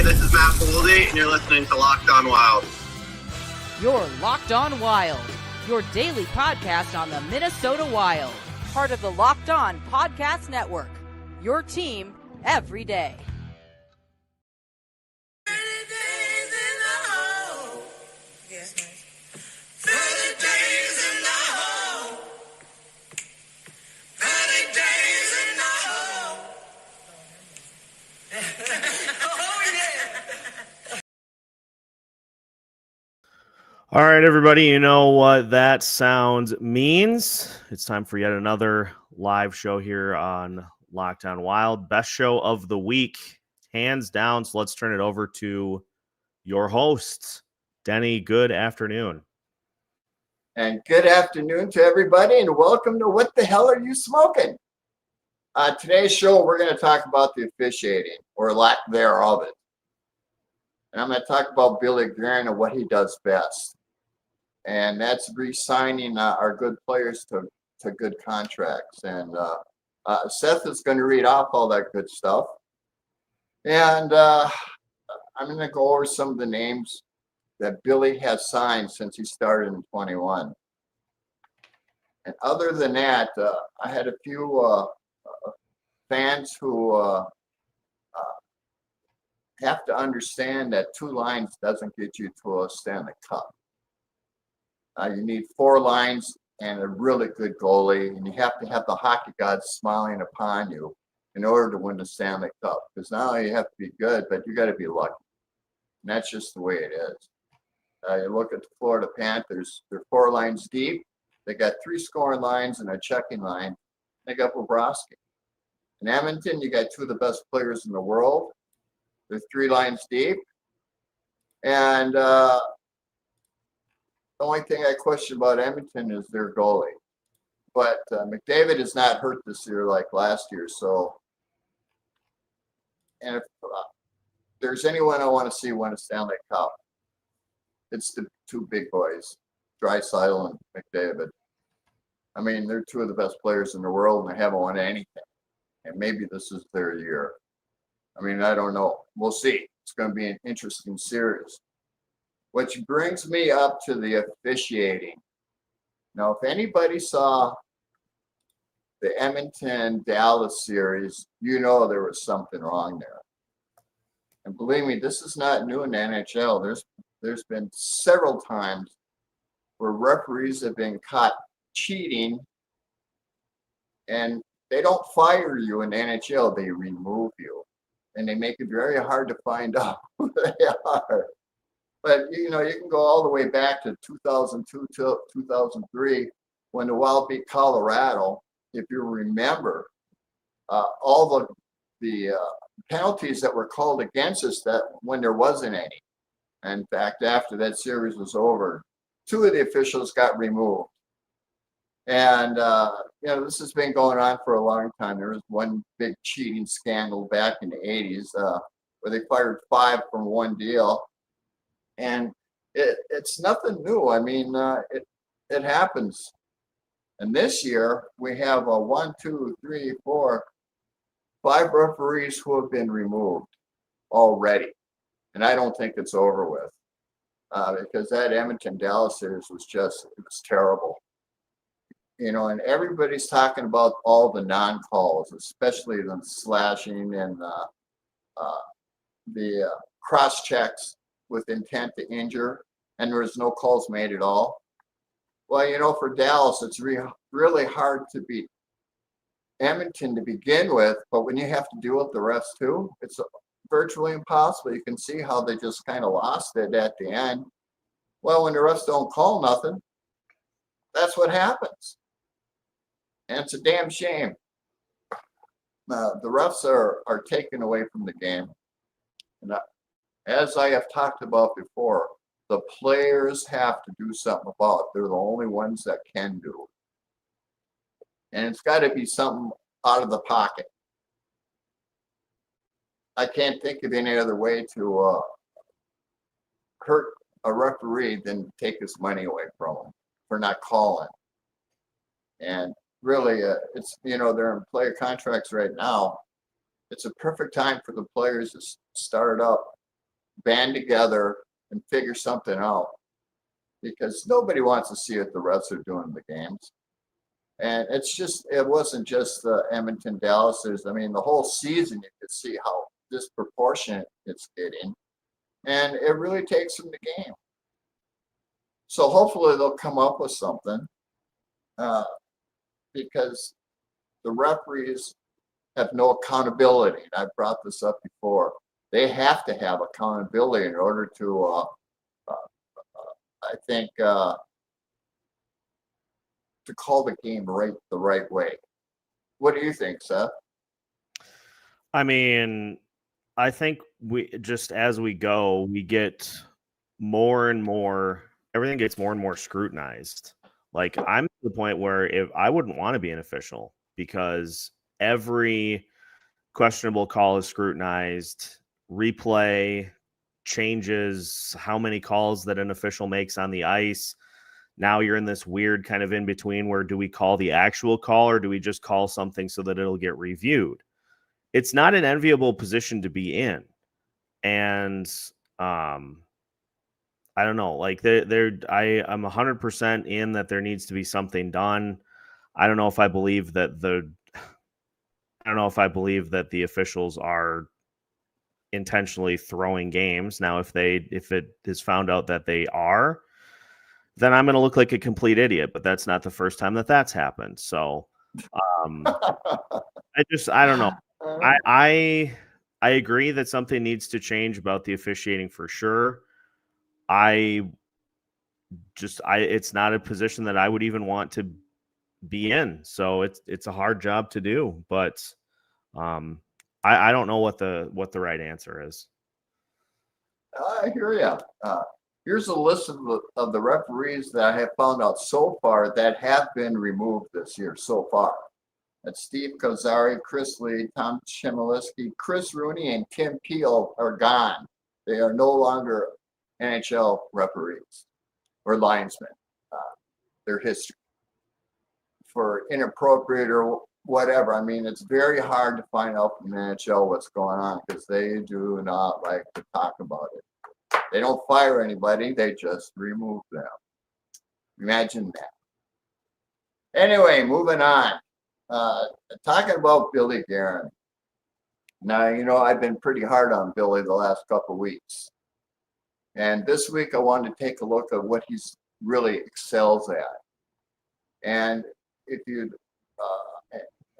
this is Matt Boldy, and you're listening to Locked On Wild. You're Locked On Wild, your daily podcast on the Minnesota Wild. Part of the Locked On Podcast Network, your team every day. All right, everybody, you know what that sound means. It's time for yet another live show here on Locked On Wild. Best show of the week, hands down. So let's turn it over to your host, Denny. Good afternoon. And good afternoon to everybody, and welcome to What the Hell Are You Smoking? Today's show, we're going to talk about the officiating, or lack thereof it. And I'm going to talk about Bill Guerin and what he does best. And that's re-signing our good players to good contracts. And Seth is going to read off all that good stuff. And I'm going to go over some of the names that Billy has signed since he started in 21. And other than that, I had a few fans who have to understand that 2 lines doesn't get you to a Stanley Cup. You need 4 lines and a really good goalie, and you have to have the hockey gods smiling upon you in order to win the Stanley Cup. Because not only you have to be good, but you got to be lucky. And that's just the way it is. You look at the Florida Panthers, they're 4 lines deep. They got 3 scoring lines and a checking line. They got Bobrovsky. In Edmonton, you got 2 of the best players in the world. They're 3 lines deep. And the only thing I question about Edmonton is their goalie. But McDavid is not hurt this year like last year. So, and if there's anyone I want to see win a Stanley Cup, it's the 2 big boys, Draisaitl and McDavid. I mean, they're 2 of the best players in the world, and they haven't won anything. And maybe this is their year. I mean, I don't know. We'll see. It's going to be an interesting series. Which brings me up to the officiating. Now, if anybody saw the Edmonton-Dallas series, you know there was something wrong there. And believe me, this is not new in the NHL. There's been several times where referees have been caught cheating, and they don't fire you in the NHL, they remove you. And they make it very hard to find out who they are. But, you know, you can go all the way back to 2002 to 2003 when the Wild beat Colorado. If you remember, all the penalties that were called against us that when there wasn't any. In fact, after that series was over, 2 of the officials got removed. And, you know, this has been going on for a long time. There was one big cheating scandal back in the 80s where they fired 5 from one deal. And it's nothing new. I mean, it happens. And this year, we have 1, 2, 3, 4, 5 referees who have been removed already. And I don't think it's over with because that Edmonton-Dallas series was it was terrible. You know, and everybody's talking about all the non-calls, especially the slashing and the cross-checks with intent to injure, and there was no calls made at all. Well, you know, for Dallas, it's really hard to beat Edmonton to begin with, but when you have to deal with the refs too, it's virtually impossible. You can see how they just kind of lost it at the end. Well, when the refs don't call nothing, that's what happens. And it's a damn shame. The refs are taken away from the game. And as I have talked about before, the players have to do something about it. They're the only ones that can do it. And it's got to be something out of the pocket. I can't think of any other way to hurt a referee than take his money away from him for not calling. And really, it's, you know, they're in player contracts right now. It's a perfect time for the players to start up band together and figure something out, because nobody wants to see what the refs are doing in the games. And it wasn't just the Edmonton Dallas. I mean, the whole season, you could see how disproportionate it's getting. And it really takes from the game. So hopefully they'll come up with something, because the referees have no accountability. And I've brought this up before. They have to have accountability in order to, I think, to call the game the right way. What do you think, Seth? I mean, I think as we go, we get more and more, everything gets more and more scrutinized. Like, I'm to the point where if I wouldn't want to be an official, because every questionable call is scrutinized, replay changes how many calls that an official makes on the ice. Now you're in this weird kind of in between where do we call the actual call or do we just call something so that it'll get reviewed? It's not an enviable position to be in. And I don't know, like I'm 100% in that there needs to be something done. I don't know if I believe that the officials are intentionally throwing games. Now, if it is found out that they are, then I'm going to look like a complete idiot, but that's not the first time that that's happened. So I don't know. I agree that something needs to change about the officiating for sure. It's not a position that I would even want to be in. So it's a hard job to do, but I don't know what the right answer is. I hear you. Here's a list of the referees that I have found out so far that have been removed this year so far. That's Steve Kozari, Chris Lee, Tom Chmielewski, Chris Rooney, and Tim Peel are gone. They are no longer NHL referees or linesmen. Their history for inappropriate or whatever. I mean, it's very hard to find out from the NHL what's going on because they do not like to talk about it. They don't fire anybody. They just remove them. Imagine that. Anyway, moving on. Talking about Billy Guerin. Now, I've been pretty hard on Billy the last couple of weeks. And this week I wanted to take a look at what he's really excels at. And if you,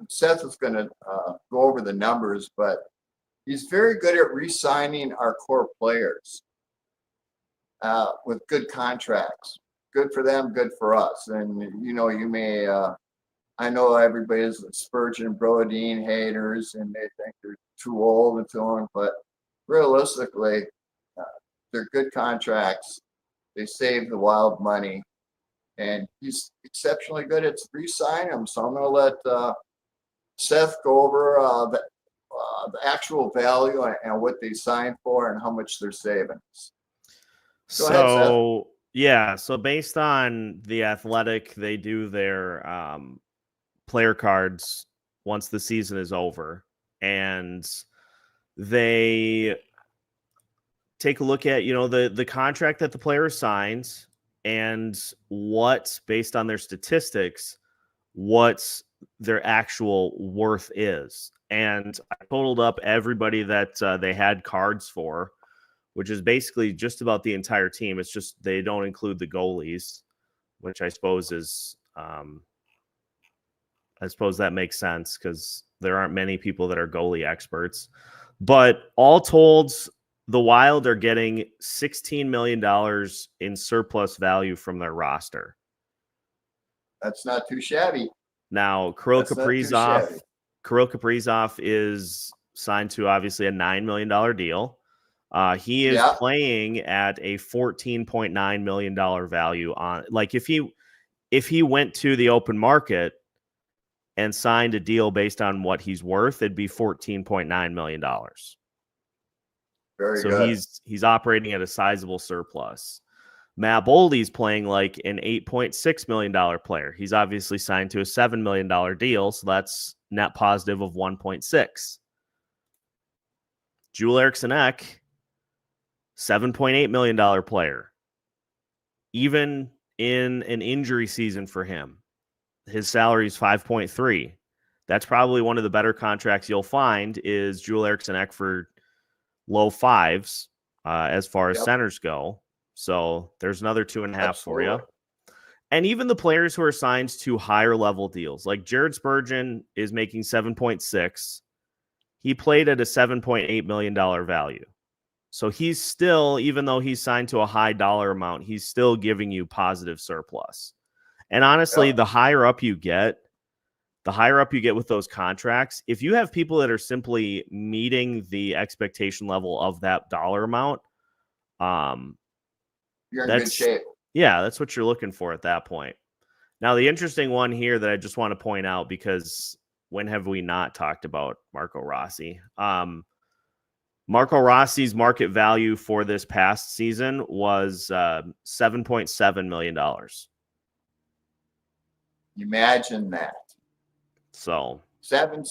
Seth is going to go over the numbers, but he's very good at re-signing our core players with good contracts. Good for them, good for us. And, you may, I know everybody's Spurgeon Brodeen haters and they think they're too old and so on, but realistically, they're good contracts. They save the Wild money. And he's exceptionally good at re-signing them. So I'm going to let Seth go over the actual value and what they signed for and how much they're saving. Go ahead, Seth. Yeah. So based on The Athletic, they do their player cards once the season is over. And they take a look at, the contract that the player signs and what, based on their statistics, what their actual worth is. And I totaled up everybody that they had cards for, which is basically just about the entire team. It's just they don't include the goalies, which I suppose is, I suppose that makes sense because there aren't many people that are goalie experts. But all told, the Wild are getting $16 million in surplus value from their roster. That's not too shabby. Now, Kirill Kaprizov is signed to obviously a $9 million deal. He is playing at a $14.9 million value on, like, if he went to the open market and signed a deal based on what he's worth, it'd be $14.9 million. Very good. He's operating at a sizable surplus. Matt Boldy's playing like an $8.6 million player. He's obviously signed to a $7 million deal, so that's net positive of 1.6. Joel Eriksson Ek $7.8 million player. Even in an injury season for him, his salary is 5.3. That's probably one of the better contracts you'll find is Joel Eriksson Ek for low fives as far as centers go. So there's another 2.5 for you. And even the players who are signed to higher level deals, like Jared Spurgeon is making 7.6. He played at a $7.8 million value. So he's still, even though he's signed to a high dollar amount, he's still giving you positive surplus. And honestly, the higher up you get with those contracts, if you have people that are simply meeting the expectation level of that dollar amount, you're in good shape. Yeah, that's what you're looking for at that point. Now, the interesting one here that I just want to point out, because when have we not talked about Marco Rossy? Marco Rossi's market value for this past season was $7.7 million. Imagine that. So 7,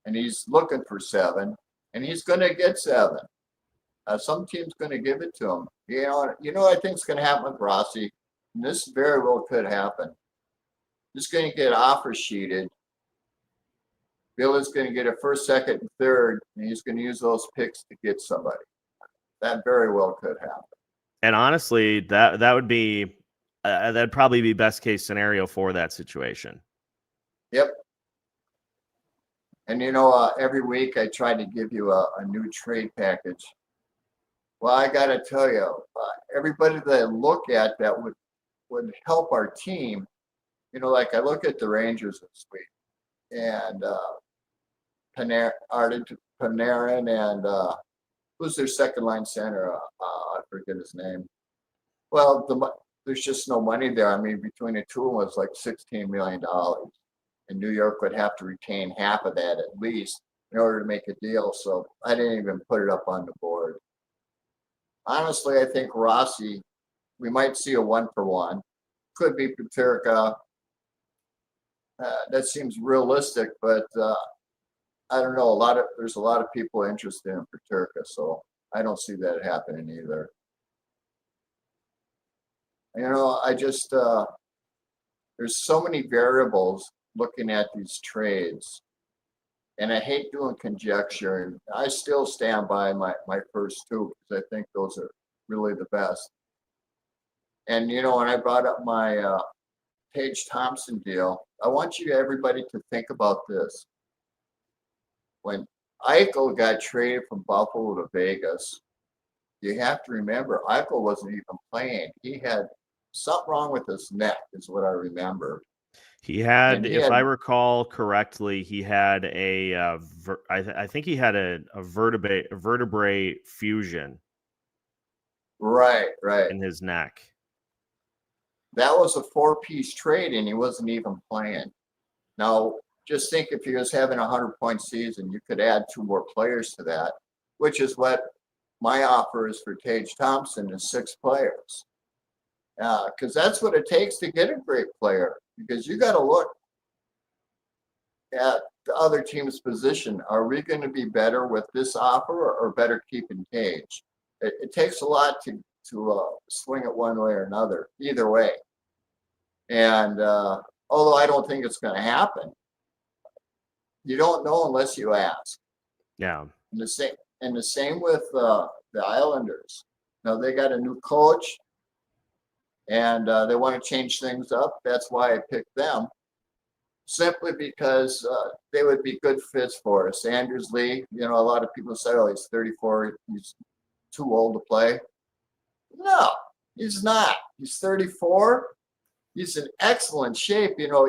and he's looking for 7, and he's going to get 7. Some team's going to give it to him. You know, I think is going to happen with Rossy, and this very well could happen. He's going to get offer sheeted. Bill is going to get a first, second, and third, and he's going to use those picks to get somebody. That very well could happen. And honestly, that would be that'd probably be best case scenario for that situation. Yep. And you know, every week I try to give you a new trade package. Well, I got to tell you, everybody that I look at that would help our team. You know, like I look at the Rangers this week, and Panarin, and who's their second line center? I forget his name. Well, there's just no money there. I mean, between the two of them, it's like $16 million. And New York would have to retain half of that at least in order to make a deal. So I didn't even put it up on the board. Honestly, I think Rossy, we might see a 1-for-1. Could be Peterka. That seems realistic, but I don't know. There's a lot of people interested in Peterka, so I don't see that happening either. You know, I just there's so many variables looking at these trades, and I hate doing conjecture, and I still stand by my first two because I think those are really the best. And you know, when I brought up my Tage Thompson deal, I want everybody to think about this. When Eichel got traded from Buffalo to Vegas, you have to remember Eichel wasn't even playing. He had something wrong with his neck, is what I remember. He had, I recall correctly, he had I think he had a vertebrae fusion. Right. In his neck. That was a 4-piece trade, and he wasn't even playing. Now, just think if he was having a 100-point season, you could add 2 more players to that, which is what my offer is for Tage Thompson is 6 players. Because that's what it takes to get a great player. Because you got to look at the other team's position. Are we going to be better with this offer or better keeping Tage? It takes a lot to swing it one way or another, either way. And although I don't think it's going to happen, you don't know unless you ask. Yeah. And the same with the Islanders. Now they got a new coach, and they want to change things up. That's why I picked them, simply because they would be good fits for us. Anders Lee, you know, a lot of people say, oh, he's 34, he's too old to play. No, he's not. He's 34. He's in excellent shape. You know,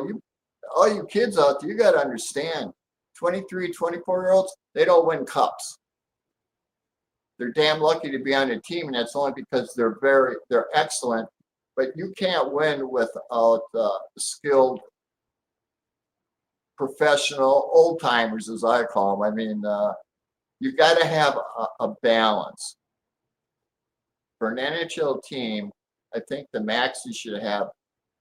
all you kids out there, you got to understand, 23, 24-year-olds, they don't win cups. They're damn lucky to be on a team, and that's only because they're excellent. But you can't win without skilled, professional old-timers, as I call them. I mean, you got to have a balance. For an NHL team, I think the max you should have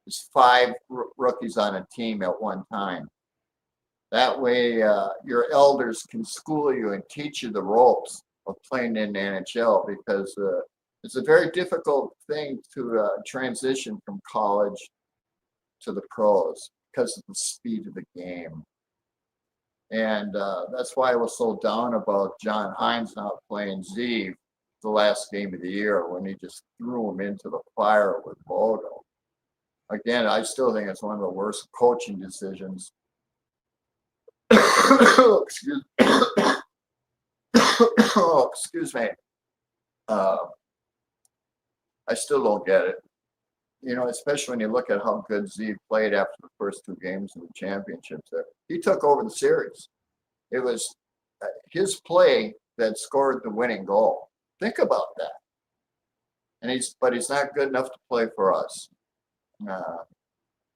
is 5 rookies on a team at one time. That way, your elders can school you and teach you the ropes. of playing in the NHL because it's a very difficult thing to transition from college to the pros because of the speed of the game. And that's why I was so down about John Hines not playing Z the last game of the year when he just threw him into the fire with Bodo. Again, I still think it's one of the worst coaching decisions. Excuse oh, excuse me. I still don't get it. You know, especially when you look at how good Z played after the first 2 games in the championships there. He took over the series. It was his play that scored the winning goal. Think about that. And he's not good enough to play for us.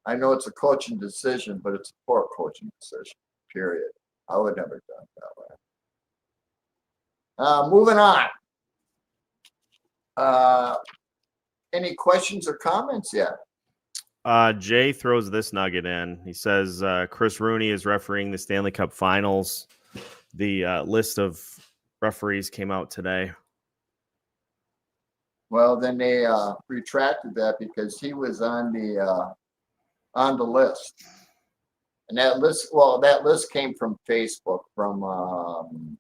I know it's a coaching decision, but it's a poor coaching decision, period. I would never have done it that way. Moving on. Any questions or comments yet? Jay throws this nugget in. He says Chris Rooney is refereeing the Stanley Cup Finals. The list of referees came out today. Well, then they retracted that because he was on the list, and that list came from Facebook from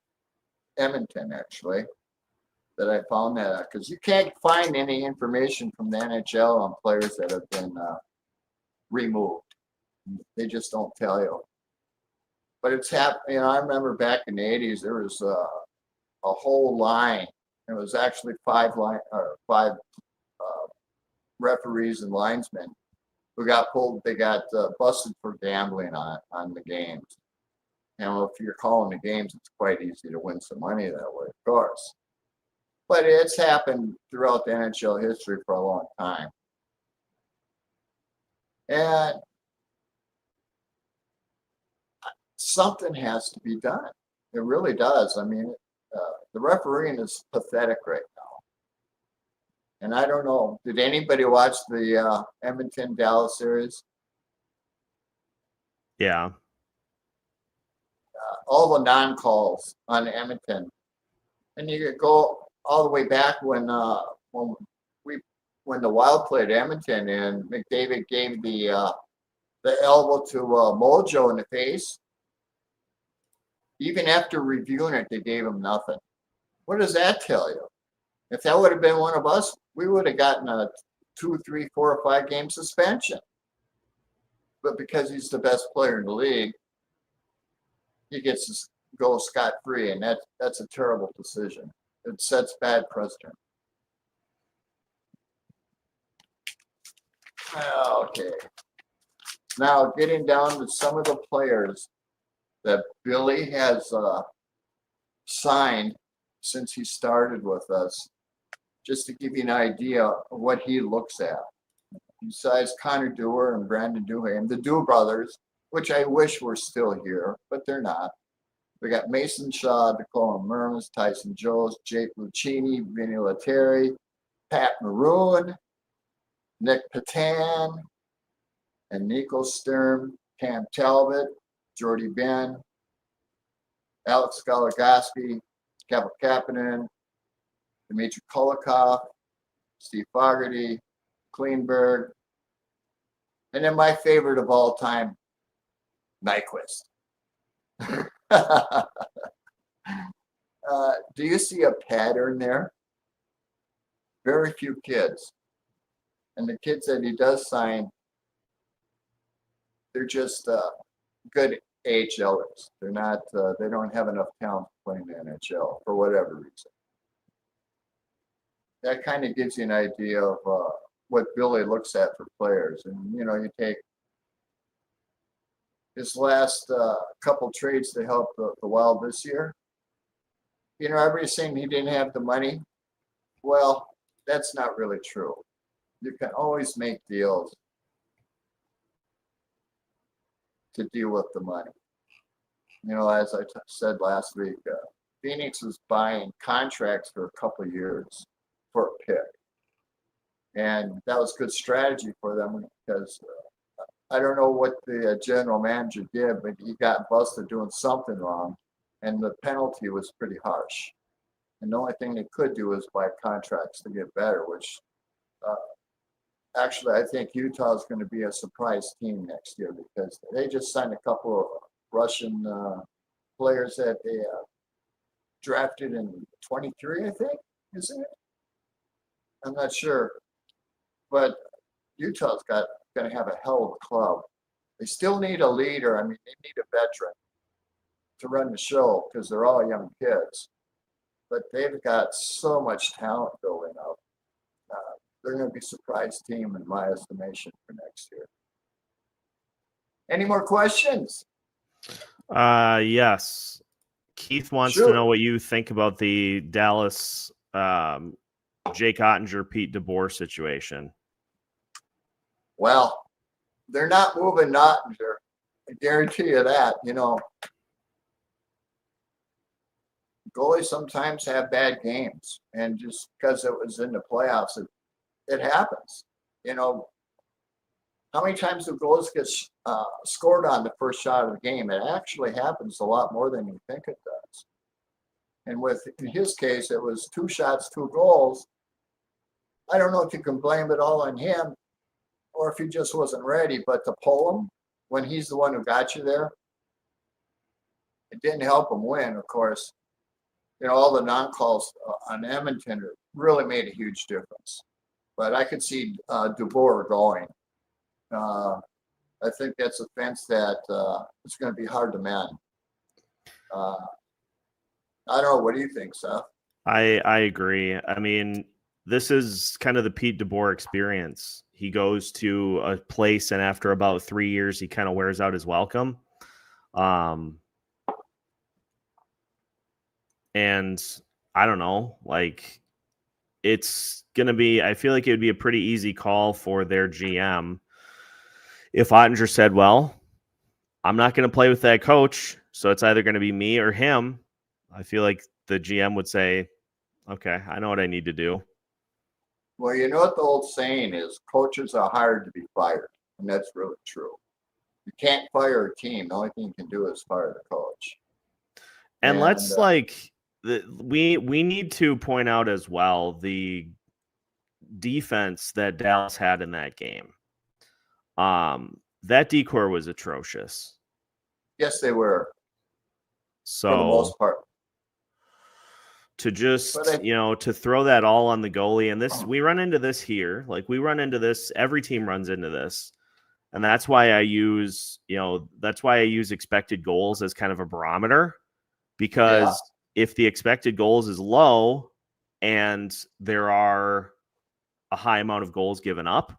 Edmonton actually. That I found that because you can't find any information from the NHL on players that have been removed. They just don't tell you. But it's happened. You know, I remember back in the '80s there was a whole line. It was actually 5 referees and linesmen who got pulled. They got busted for gambling on the games. You know, if you're calling the games, it's quite easy to win some money that way, of course. But it's happened throughout the NHL history for a long time. And something has to be done. It really does. I mean, the refereeing is pathetic right now. And I don't know, did anybody watch the Edmonton-Dallas series? Yeah. All the non-calls on Edmonton. And you could go all the way back when the Wild played Edmonton and McDavid gave the elbow to Mojo in the face. Even after reviewing it, they gave him nothing. What does that tell you? If that would have been one of us, we would have gotten a 2, 3, 4, or 5 game suspension. But because he's the best player in the league, he gets to go scot-free, and that's a terrible decision. It sets bad precedent. Okay. Now, getting down to some of the players that Billy has signed since he started with us, just to give you an idea of what he looks at. Besides Connor Dewar and Brandon Duham, the Dew brothers, which I wish were still here, but they're not. We got Mason Shaw, Dakota Mermis, Tyson Jones, Jake Lucchini, Vinny Lettieri, Pat Maroon, Nick Patan, and Nico Sturm, Cam Talbot, Jordy Ben, Alex Goligoski, Kevin Kapanen, Dmitry Kulikov, Steve Fogarty, Kleinberg, and then my favorite of all time, Nyquist. Do you see a pattern there? Very few kids. And the kids that he does sign, they're just good AHLers. They're not, they don't have enough talent to play in the NHL for whatever reason. That kind of gives you an idea of what Billy looks at for players. And, you know, you take his last couple trades to help the Wild this year. You know, everybody's saying he didn't have the money. Well, that's not really true. You can always make deals to deal with the money. You know, as I said last week, Phoenix was buying contracts for a couple of years for a pick. And that was good strategy for them because I don't know what the general manager did, but he got busted doing something wrong, and the penalty was pretty harsh. And the only thing they could do is buy contracts to get better, which actually I think Utah is going to be a surprise team next year because they just signed a couple of Russian players that they drafted in 23, I think, isn't it? I'm not sure. But Utah's going to have a hell of a club. They still need a leader. I mean, they need a veteran to run the show because they're all young kids. But they've got so much talent building up. They're going to be a surprise team in my estimation for next year. Any more questions? Yes. Keith wants to know what you think about the Dallas Jake Ottinger, Pete DeBoer situation. Well, they're not moving Ottinger. I guarantee you that. You know, goalies sometimes have bad games, and just because it was in the playoffs, it happens. You know, how many times do goals get scored on the first shot of the game? It actually happens a lot more than you think it does. And in his case, it was 2 shots, 2 goals. I don't know if you can blame it all on him or if he just wasn't ready, but to pull him when he's the one who got you there, it didn't help him win, of course. You know, all the non-calls on Edmonton really made a huge difference. But I could see DeBoer going. I think that's a fence that it's going to be hard to mend. I don't know. What do you think, Seth? I agree. I mean, this is kind of the Pete DeBoer experience. He goes to a place, and after about 3 years, he kind of wears out his welcome. And I don't know, like, it's going to be, I feel like it would be a pretty easy call for their GM if Ottinger said, well, I'm not going to play with that coach, so it's either going to be me or him. I feel like the GM would say, okay, I know what I need to do. Well, you know what the old saying is, coaches are hired to be fired, and that's really true. You can't fire a team. The only thing you can do is fire the coach. And let's we need to point out as well the defense that Dallas had in that game. That decor was atrocious. Yes, they were. So for the most part. To just, to throw that all on the goalie, and this, we run into this here. Like, we run into this, every team runs into this. And that's why I use expected goals as kind of a barometer, because if the expected goals is low and there are a high amount of goals given up,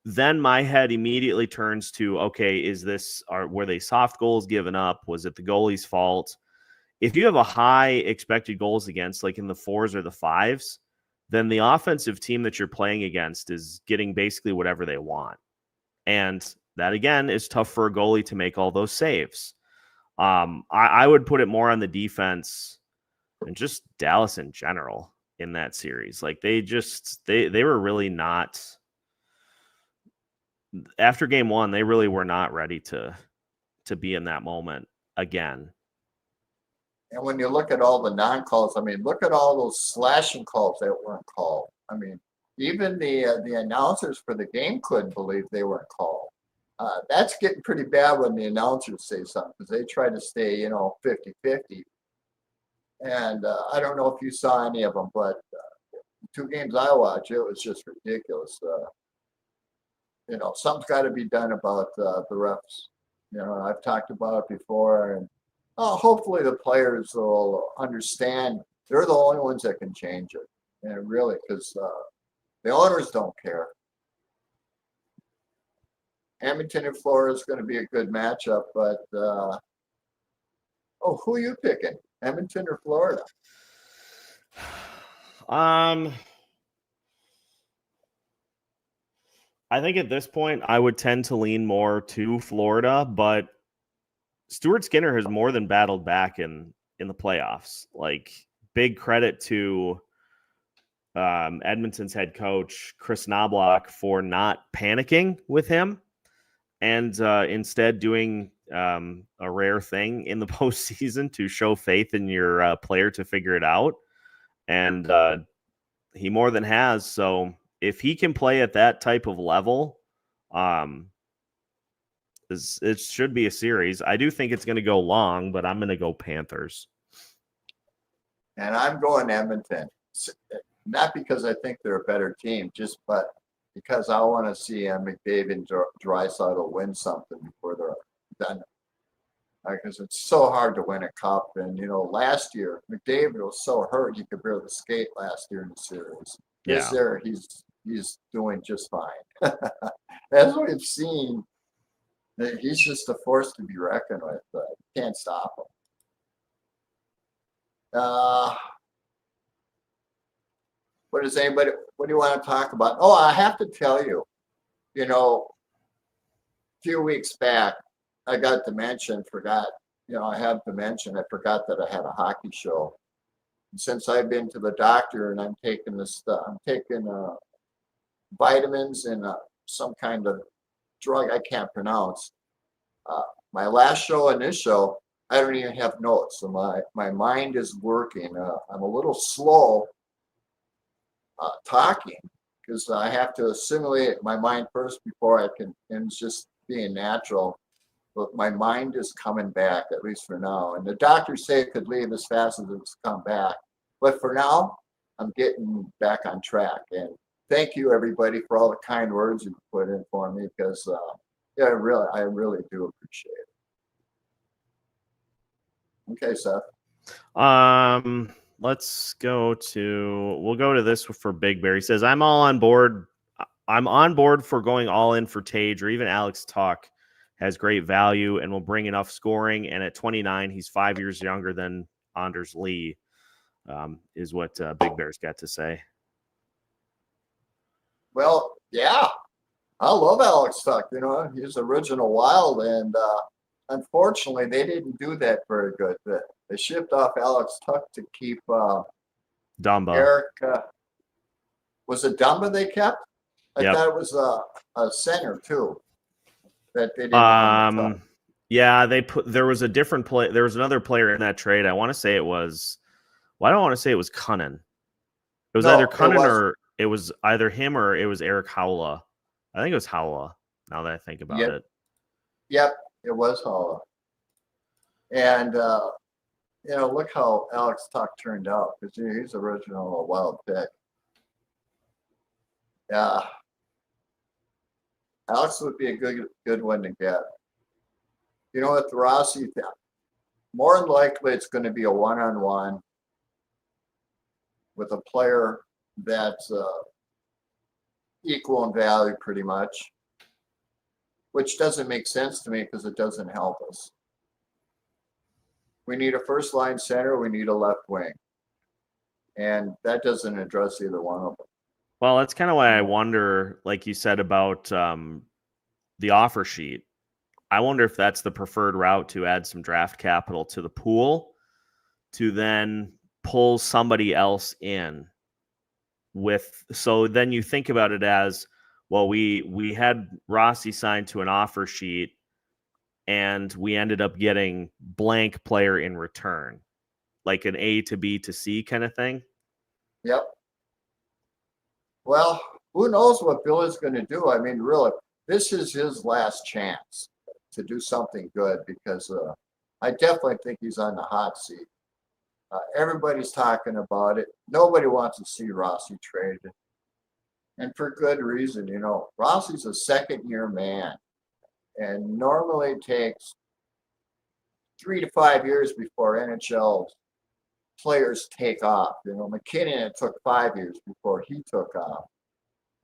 then my head immediately turns to, okay, were they soft goals given up? Was it the goalie's fault? If you have a high expected goals against, like in the 4s or the 5s, then the offensive team that you're playing against is getting basically whatever they want. And that, again, is tough for a goalie to make all those saves. I would put it more on the defense and just Dallas in general in that series. Like, they were really not, after game 1, they really were not ready to be in that moment again. And when you look at all the non-calls, I mean, look at all those slashing calls that weren't called. I mean, even the announcers for the game couldn't believe they weren't called. That's getting pretty bad when the announcers say something, because they try to stay, 50-50. And I don't know if you saw any of them, but the 2 games I watched, it was just ridiculous. Something's got to be done about the refs. I've talked about it before, and hopefully the players will understand they're the only ones that can change it. And really, because the owners don't care. Edmonton and Florida is going to be a good matchup, but who are you picking? Edmonton or Florida? I think at this point I would tend to lean more to Florida, but Stuart Skinner has more than battled back in the playoffs. Like, big credit to Edmonton's head coach, Chris Knobloch, for not panicking with him and instead doing a rare thing in the postseason to show faith in your player to figure it out. and he more than has. So if he can play at that type of level, it should be a series. I do think it's going to go long, but I'm going to go Panthers. And I'm going Edmonton. Not because I think they're a better team, but because I want to see McDavid and Draisaitl win something before they're done. Because it's so hard to win a cup. And, last year, McDavid was so hurt he could barely skate last year in the series. This year, he's doing just fine. As we've seen, he's just a force to be reckoned with. Can't stop him. What do you want to talk about? Oh, I have to tell you, a few weeks back, I got dementia and forgot, I have dementia. I forgot that I had a hockey show. And since I've been to the doctor and I'm taking vitamins and some kind of drug I can't pronounce. My last show and this show, I don't even have notes. So my mind is working. I'm a little slow talking because I have to assimilate my mind first before I can, and it's just being natural. But my mind is coming back, at least for now. And the doctors say it could leave as fast as it's come back. But for now, I'm getting back on track. And thank you, everybody, for all the kind words you put in for me, because I really do appreciate it. Okay, Seth. We'll go to this for Big Bear. He says, I'm on board for going all in for Tage, or even Alex Tuck has great value and will bring enough scoring. And at 29, he's 5 years younger than Anders Lee, is what Big Bear's got to say. Well, yeah, I love Alex Tuck. He's original Wild, and unfortunately, they didn't do that very good. They shipped off Alex Tuck to keep Dumba. Eric. Was it Dumba they kept? I Yep. thought it was a center too. That they didn't. Yeah, there was a different play. There was another player in that trade. I want to say it was. Well, I don't want to say it was Cunnin. It was either Cunnin or it was either him or it was Eric Howla. I think it was Howla. Now that I think about it. Yep, it was Howla. And look how Alex Tuck turned out, because he's original Wild pick. Yeah. Alex would be a good one to get. With Rossy, more than likely it's going to be a one-on-one with a player that's equal in value pretty much, which doesn't make sense to me because it doesn't help us. We need a first-line center. We need a left wing. And that doesn't address either one of them. Well, that's kind of why I wonder, like you said, about the offer sheet. I wonder if that's the preferred route, to add some draft capital to the pool to then pull somebody else in so then you think about it as, well, we had Rossy signed to an offer sheet and we ended up getting blank player in return, like an A to B to C kind of thing. Yep. Well, who knows what Bill is going to do? I mean, really, this is his last chance to do something good, because I definitely think he's on the hot seat. Everybody's talking about it. Nobody wants to see Rossy traded. And for good reason. Rossy's a second-year man. And normally it takes 3 to 5 years before NHL players take off. McKinnon, it took 5 years before he took off.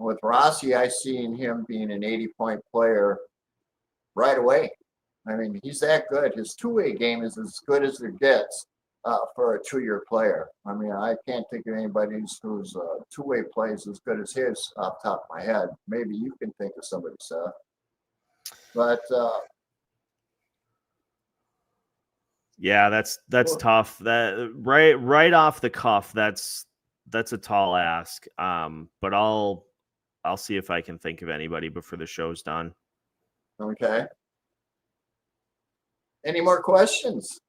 And with Rossy, I seen him being an 80-point player right away. I mean, he's that good. His two-way game is as good as it gets for a 2-year player. I mean, I can't think of anybody whose two-way play is as good as his off the top of my head. Maybe you can think of somebody, Seth. But yeah, that's tough. That right off the cuff, that's a tall ask. But I'll see if I can think of anybody before the show's done. Okay. Any more questions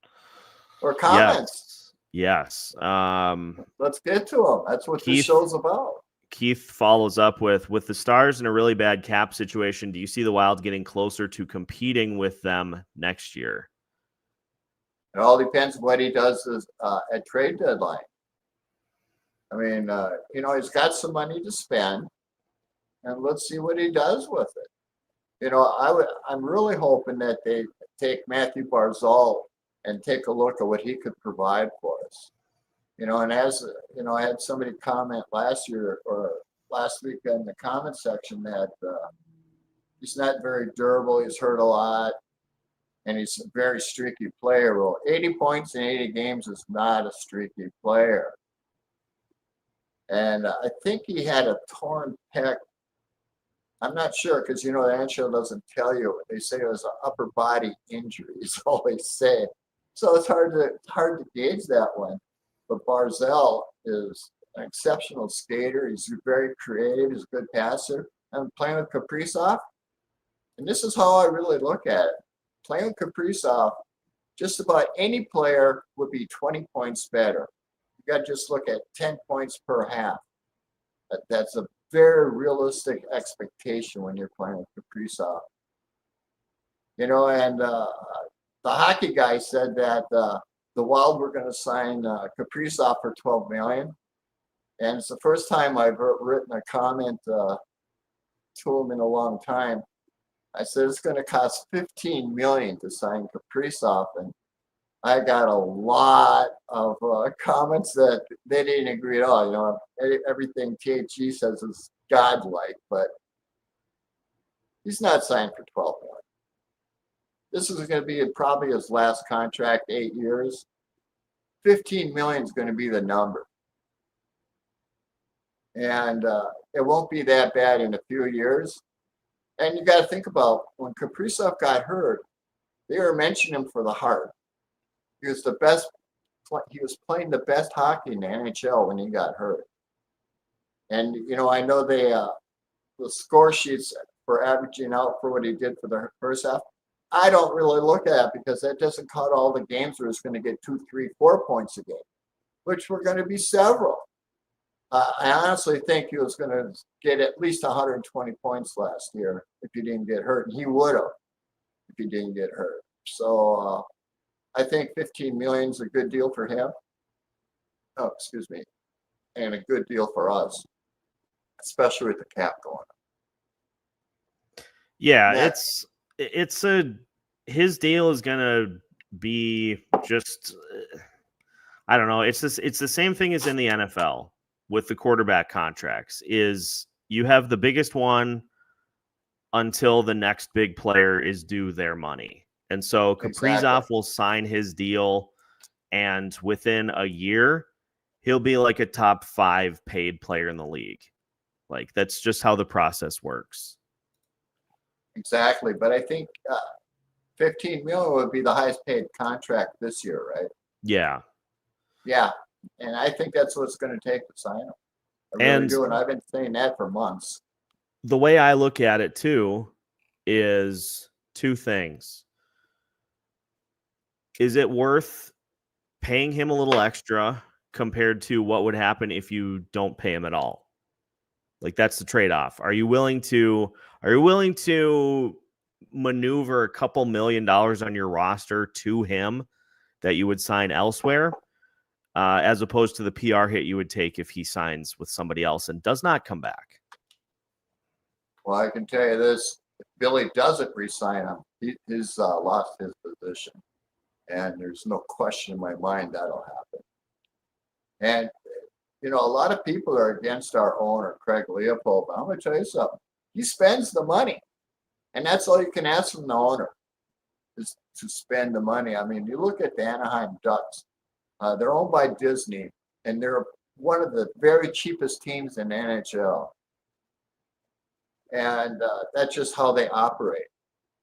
or comments? Yes. Let's get to them. That's what this show's about. Keith follows up with the Stars in a really bad cap situation. Do you see the Wild getting closer to competing with them next year? It all depends what he does at trade deadline. I mean, he's got some money to spend, and let's see what he does with it. I'm really hoping that they take Matthew Barzal and take a look at what he could provide for us. And as I had somebody comment last year or last week in the comment section that he's not very durable. He's hurt a lot, and he's a very streaky player. Well, 80 points in 80 games is not a streaky player. And I think he had a torn pec. I'm not sure because, the NHL doesn't tell you. They say it was an upper body injury is all they say. So it's hard to gauge that one. But Barzal is an exceptional skater. He's very creative. He's a good passer. I'm playing with Kaprizov. And this is how I really look at it. Playing with Kaprizov, just about any player would be 20 points better. You got to just look at 10 points per half. That's a very realistic expectation when you're playing with Kaprizov. And the hockey guy said that the Wild were going to sign Kaprizov for $12 million. And it's the first time I've written a comment to him in a long time. I said it's going to cost $15 million to sign Kaprizov, and I got a lot of comments that they didn't agree at all. Everything THG says is godlike, but he's not signed for $12 million. This is going to be probably his last contract, 8 years. $15 million is going to be the number. And it won't be that bad in a few years. And you got to think about when Kaprizov got hurt, they were mentioning him for the heart. He was the best. He was playing the best hockey in the NHL when he got hurt. And, I know the score sheets for averaging out for what he did for the first half, I don't really look at it because that doesn't count all the games where he's going to get 2, 3, 4 points a game, which were going to be several. I honestly think he was going to get at least 120 points last year if he didn't get hurt, and he would have if he didn't get hurt. So I think $15 million is a good deal for him. Oh, excuse me, and a good deal for us, especially with the cap going up. Yeah, his deal is gonna be just I don't know. It's the same thing as in the NFL with the quarterback contracts. Is you have the biggest one until the next big player is due their money, and so Kaprizov will sign his deal, and within a year he'll be like a top 5 paid player in the league. Like that's just how the process works. Exactly, but I think $15 million would be the highest paid contract this year, right? Yeah. Yeah, and I think that's what it's going to take to sign him. I really do, and I've been saying that for months. The way I look at it too is 2 things. Is it worth paying him a little extra compared to what would happen if you don't pay him at all? Like that's the trade-off. Are you willing to maneuver a couple $1 million on your roster to him that you would sign elsewhere, as opposed to the PR hit you would take if he signs with somebody else and does not come back? Well, I can tell you this: if Billy doesn't re-sign him, he's lost his position, and there's no question in my mind that'll happen. And a lot of people are against our owner, Craig Leopold. But I'm going to tell you something. He spends the money. And that's all you can ask from the owner is to spend the money. I mean, you look at the Anaheim Ducks. They're owned by Disney, and they're one of the very cheapest teams in the NHL. And that's just how they operate.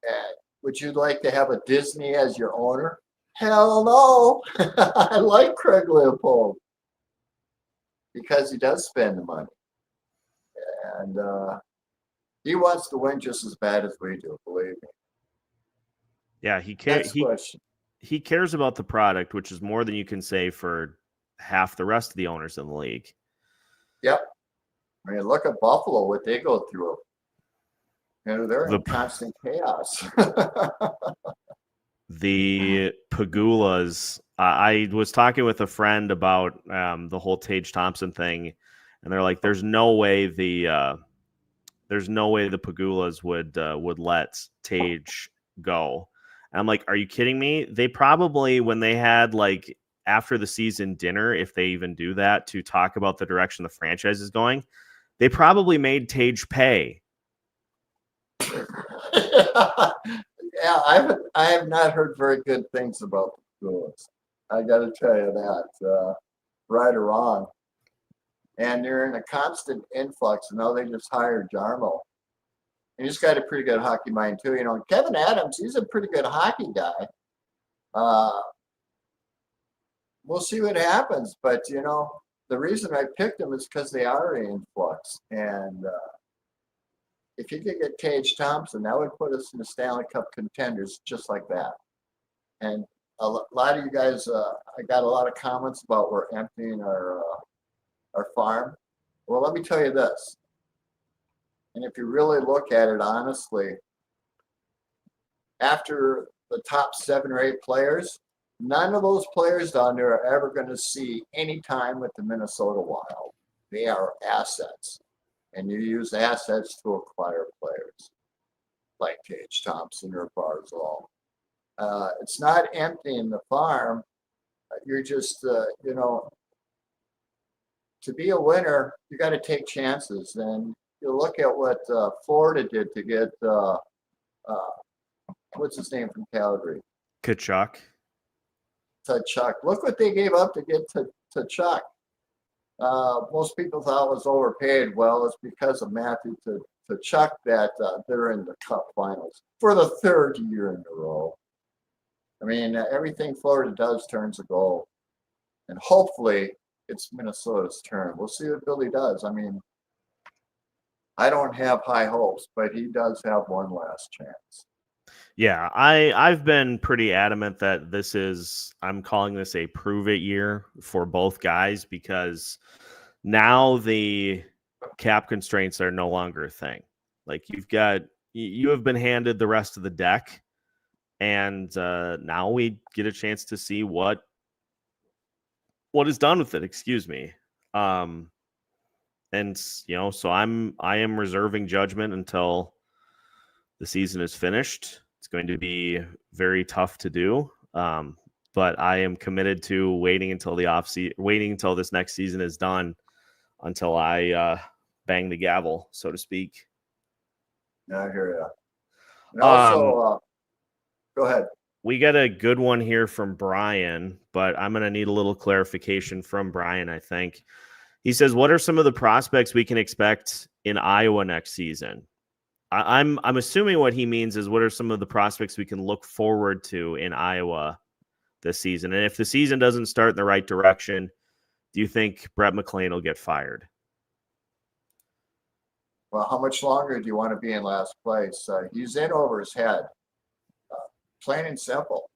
And would you like to have a Disney as your owner? Hell no. I like Craig Leopold. Because he does spend the money. And he wants to win just as bad as we do, believe me. Yeah, he cares about the product, which is more than you can say for half the rest of the owners in the league. Yep. I mean, look at Buffalo, what they go through. They're in constant chaos. The Pagulas. I was talking with a friend about the whole Tage Thompson thing, and they're like, "There's no way the Pagulas would let Tage go." And I'm like, "Are you kidding me?" They probably, when they had like after the season dinner, if they even do that, to talk about the direction the franchise is going, they probably made Tage pay. Yeah, I have not heard very good things about the Bruins. I got to tell you that, right or wrong. And they're in a constant influx. Now they just hired Jarmo. And he's got a pretty good hockey mind too. Kevin Adams, he's a pretty good hockey guy. We'll see what happens. But, the reason I picked them is because they are in flux. And if you could get Tage Thompson, that would put us in the Stanley Cup contenders just like that. And a lot of you guys, I got a lot of comments about we're emptying our farm. Well, let me tell you this. And if you really look at it honestly, after the top 7 or 8 players, none of those players down there are ever going to see any time with the Minnesota Wild. They are assets. And you use assets to acquire players like Tage Thompson or Barzal. It's not emptying the farm. You're just, to be a winner, you got to take chances. And you look at what Florida did to get, what's his name from Calgary? Kachuk. Chuck. Look what they gave up to get to Chuck. Most people thought it was overpaid. Well, it's because of Matthew to Chuck that they're in the Cup Finals for the 3rd year in a row. I mean, everything Florida does turns a goal. And hopefully it's Minnesota's turn. We'll see what Billy does. I mean, I don't have high hopes, but he does have one last chance. Yeah, I've been pretty adamant that I'm calling this a prove it year for both guys, because now the cap constraints are no longer a thing. Like you have been handed the rest of the deck, and now we get a chance to see what is done with it. Excuse me. And so I am reserving judgment until the season is finished. It's going to be very tough to do, but I am committed to waiting until this next season is done, until I bang the gavel, so to speak. I hear you. And also, go ahead. We got a good one here from Brian, but I'm going to need a little clarification from Brian, I think. He says, what are some of the prospects we can expect in Iowa next season? I'm assuming what he means is what are some of the prospects we can look forward to in Iowa this season? And if the season doesn't start in the right direction, do you think Brett McLean will get fired? Well, how much longer do you want to be in last place? He's in over his head, plain and simple.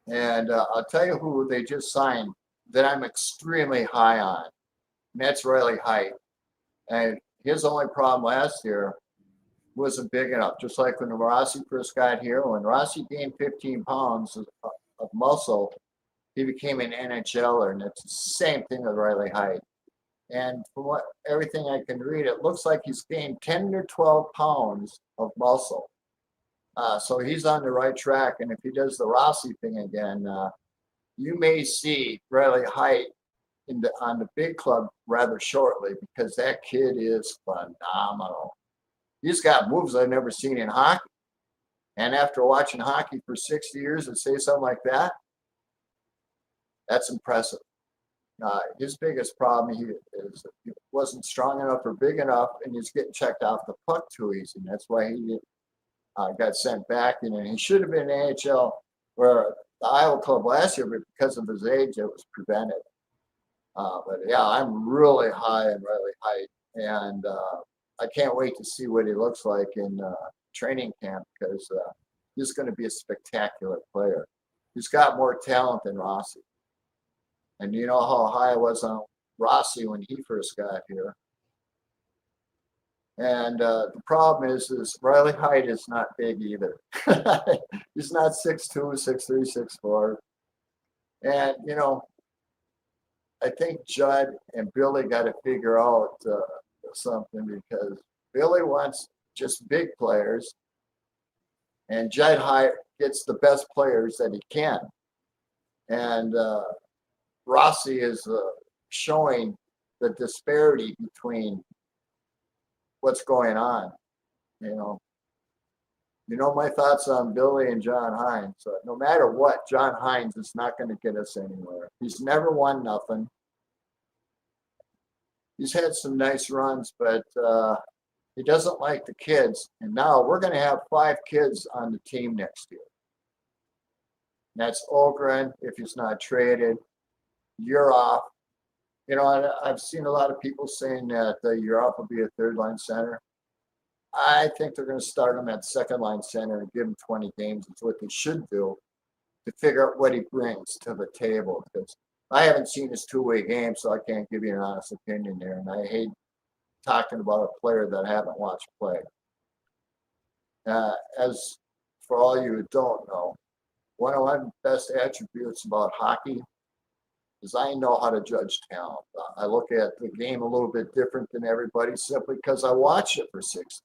And I'll tell you who they just signed that I'm extremely high on. And that's Riley Heidt. And his only problem last year wasn't big enough. Just like when Rossy first got here, when Rossy gained 15 pounds of muscle, he became an NHLer, and it's the same thing with Riley Heidt. And from everything I can read, it looks like he's gained 10 or 12 pounds of muscle. So he's on the right track. And if he does the Rossy thing again, you may see Riley Heidt on the big club rather shortly, because that kid is phenomenal. He's got moves I've never seen in hockey. And after watching hockey for 60 years to say something like that, that's impressive. His biggest problem is he wasn't strong enough or big enough, and he's getting checked off the puck too easy. And that's why he got sent back. And he should have been in AHL, where the Iowa club last year, but because of his age, it was prevented. But yeah, I'm really high on Riley Heidt, and I can't wait to see what he looks like in training camp, because he's going to be a spectacular player. He's got more talent than Rossy. And you know how high I was on Rossy when he first got here. And the problem is Riley Height is not big either. He's not 6'2", 6'3", 6'4". And, you know, I think Judd and Billy got to figure out something, because Billy wants just big players, and Judd Height gets the best players that he can. And Rossy is showing the disparity between what's going on. You know my thoughts on Billy and John Hines. No matter what, John Hines is not going to get us anywhere. He's never won nothing. He's had some nice runs, but he doesn't like the kids. And now we're going to have 5 kids on the team next year. And that's Ogren, if he's not traded. You're off. You know, I've seen a lot of people saying that Europe will be a third-line center. I think they're going to start him at second-line center and give him 20 games. It's what they should do to figure out what he brings to the table. Because I haven't seen his two-way game, so I can't give you an honest opinion there. And I hate talking about a player that I haven't watched play. As for all you who don't know, one of my best attributes about hockey is I know how to judge talent. I look at the game a little bit different than everybody simply because I watched it for 6 years.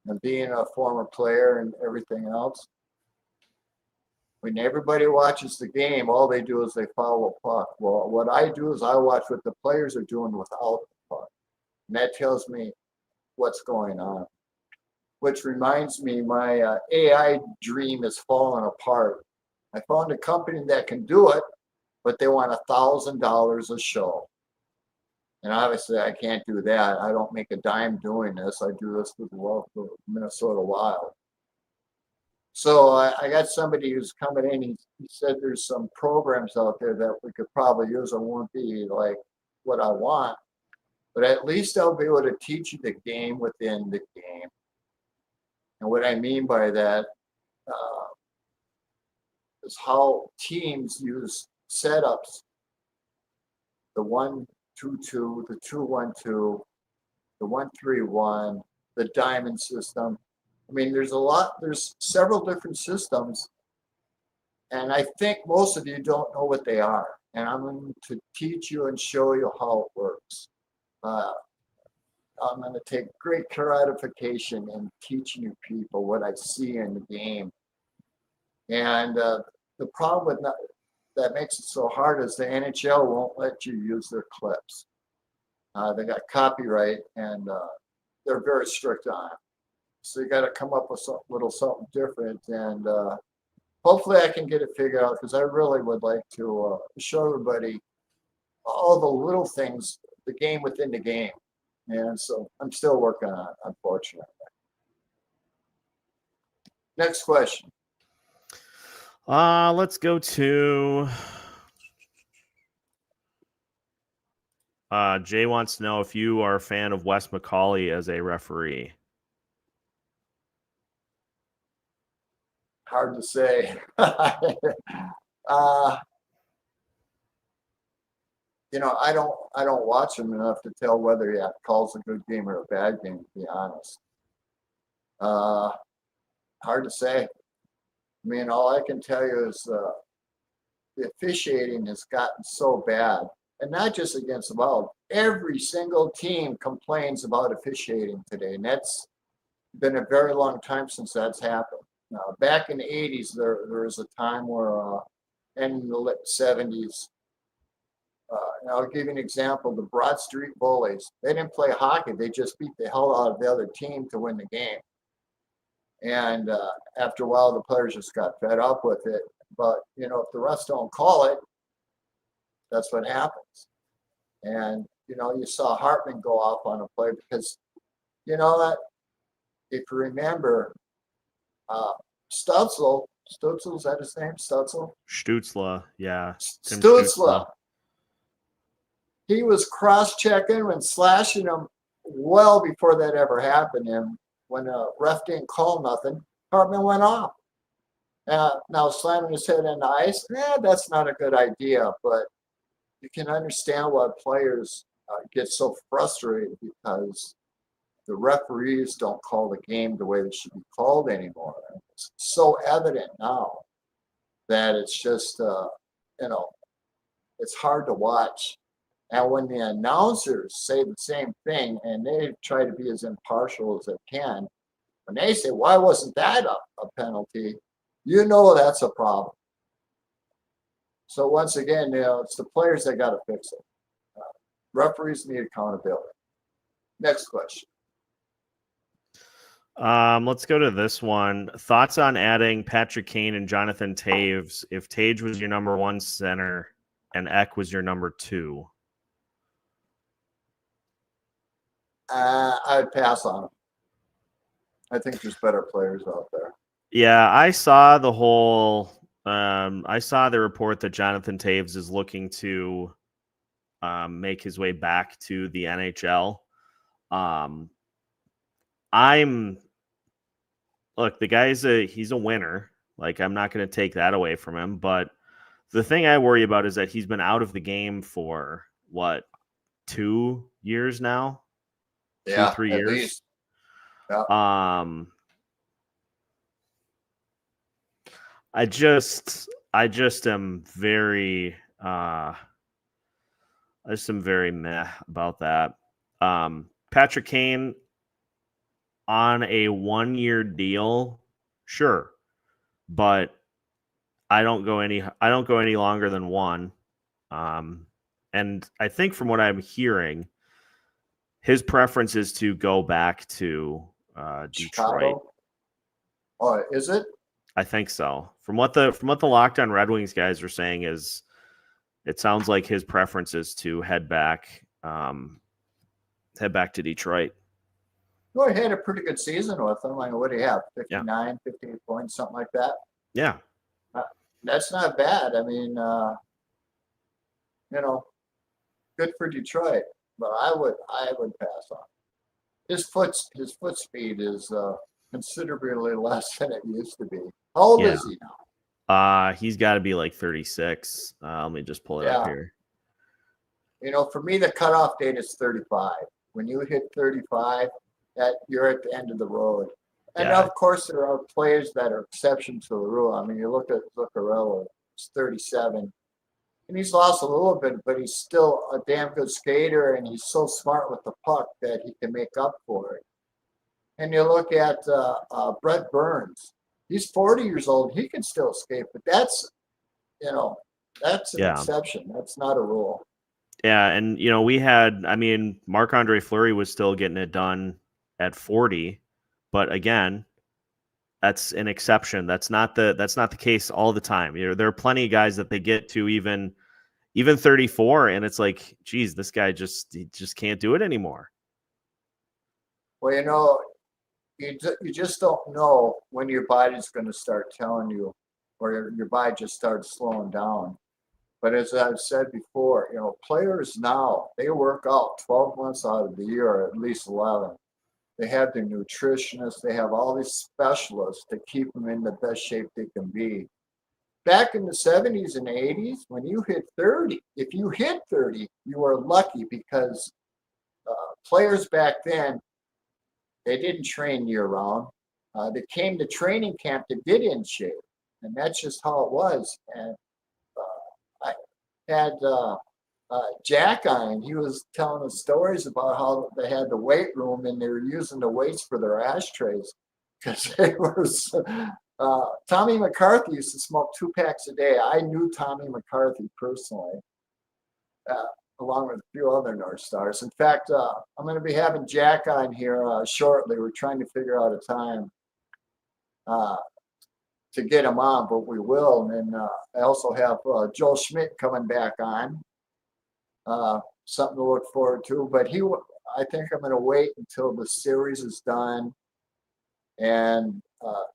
And being a former player and everything else, when everybody watches the game, all they do is they follow a puck. Well, what I do is I watch what the players are doing without the puck. And that tells me what's going on. Which reminds me, my AI dream is falling apart. I found a company that can do it, but they want $1,000 a show. And obviously I can't do that. I don't make a dime doing this. I do this with the love for Minnesota Wild. So I got somebody who's coming in. He said there's some programs out there that we could probably use. It won't be like what I want, but at least I'll be able to teach you the game within the game. And what I mean by that is how teams use setups, the 1-2-2, the 2-1-2, the 1-3-1, the diamond system. I mean, there's several different systems, and I think most of you don't know what they are. And I'm going to teach you and show you how it works. I'm going to take great gratification in teaching you people what I see in the game. And the problem with that makes it so hard is the NHL won't let you use their clips. They got copyright, and they're very strict on it. So you got to come up with something different, and hopefully I can get it figured out, because I really would like to show everybody all the little things, the game within the game. And so I'm still working on it, unfortunately. Next question. Let's go to Jay wants to know if you are a fan of Wes McCauley as a referee. Hard to say. You know, I don't watch him enough to tell whether he calls a good game or a bad game, to be honest. Hard to say. I mean, all I can tell you is the officiating has gotten so bad, and not just against the Wild. Every single team complains about officiating today, and that's been a very long time since that's happened. Now, back in the 80s, there was a time where, and in the late 70s, and I'll give you an example. The Broad Street Bullies, they didn't play hockey. They just beat the hell out of the other team to win the game. And after a while, the players just got fed up with it. But, you know, if the refs don't call it, that's what happens. And, you know, you saw Hartman go off on a play because, you know, that if you remember, Stutzel, is that his name? Stutzel? Stutzla, yeah. Stutzla. He was cross-checking and slashing him well before that ever happened. And when a ref didn't call nothing, Hartman went off. Now slamming his head on the ice, that's not a good idea. But you can understand why players get so frustrated because the referees don't call the game the way they should be called anymore. It's so evident now that it's just, it's hard to watch. And when the announcers say the same thing and they try to be as impartial as they can, when they say, why wasn't that a penalty? You know that's a problem. So once again, it's the players that got to fix it. Referees need accountability. Next question. Let's go to this one. Thoughts on adding Patrick Kane and Jonathan Taves if Tage was your number 1 center and Eck was your number 2? I would pass on them. I think there's better players out there. Yeah, I saw the whole. I saw the report that Jonathan Taves is looking to make his way back to the NHL. Look, the guy's he's a winner. Like, I'm not going to take that away from him. But the thing I worry about is that he's been out of the game for 2 years now. Yeah, 3 at years. least. Yeah. I just am very meh about that. Patrick Kane on a 1-year deal, sure, but I don't go any longer than 1. And I think from what I'm hearing, his preference is to go back to Detroit. Chicago? Oh, is it? I think so. From what the Locked On Red Wings guys are saying is, it sounds like his preference is to head back to Detroit. Well, he had a pretty good season with them. Like, what do you have? 59, 58 points, something like that. Yeah. That's not bad. I mean, good for Detroit. But I would pass on. His foot speed is considerably less than it used to be. How old is he now? He's got to be like 36. Let me just pull it up here. For me, the cutoff date is 35. When you hit 35, that you're at the end of the road. And of course, there are players that are exceptions to the rule. I mean, you look at Zuccarello, he's 37. And he's lost a little bit, but he's still a damn good skater, and he's so smart with the puck that he can make up for it. And you look at Brett Burns. He's 40 years old. He can still skate, but that's an exception. That's not a rule. Yeah, and Marc-Andre Fleury was still getting it done at 40, but again, that's an exception. That's not the case all the time. There are plenty of guys that they get to even 34, and it's like, geez, this guy just can't do it anymore. Well, you just don't know when your body's going to start telling you, or your body just starts slowing down. But as I've said before, players now, they work out 12 months out of the year, or at least 11. They have their nutritionists. They have all these specialists to keep them in the best shape they can be. Back in the 70s and 80s, when you hit 30, if you hit 30, you were lucky because players back then, they didn't train year-round. They came to training camp to get in shape, and that's just how it was. And I had Jack on. He was telling us stories about how they had the weight room and they were using the weights for their ashtrays because they were. Tommy McCarthy used to smoke 2 packs a day. I knew Tommy McCarthy personally, along with a few other North Stars. In fact, I'm going to be having Jack on here shortly. We're trying to figure out a time to get him on, but we will. And then I also have Joel Schmidt coming back on. Something to look forward to. But I think I'm going to wait until the series is done and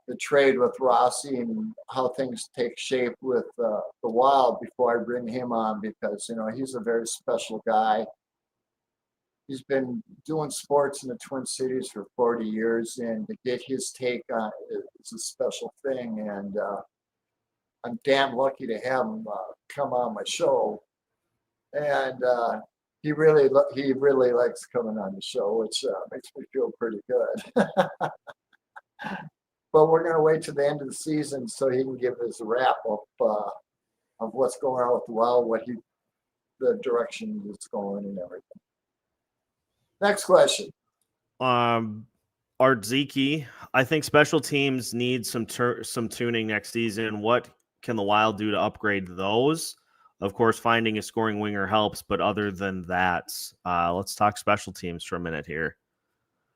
the trade with Rossy and how things take shape with the Wild before I bring him on because, he's a very special guy. He's been doing sports in the Twin Cities for 40 years, and to get his take on it is a special thing. And I'm damn lucky to have him come on my show. and he really likes coming on the show, which makes me feel pretty good. But we're going to wait till the end of the season so he can give us a wrap up of what's going on with the Wild, the direction it's going, and everything. Next question. Art Zeke, I think special teams need some tuning next season. What can the Wild do to upgrade those? Of course, finding a scoring winger helps, but other than that, let's talk special teams for a minute here.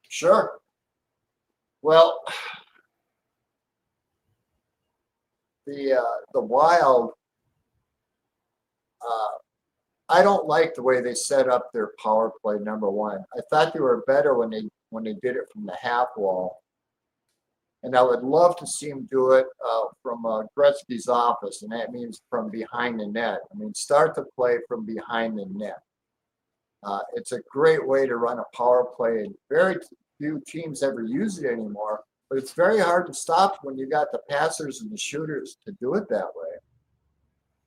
Sure. Well, the Wild, I don't like the way they set up their power play. Number one, I thought they were better when they did it from the half wall, and I would love to see them do it from Gretzky's office, and that means from behind the net. I mean, start the play from behind the net. It's a great way to run a power play, and very few teams ever use it anymore. But it's very hard to stop when you got the passers and the shooters to do it that way.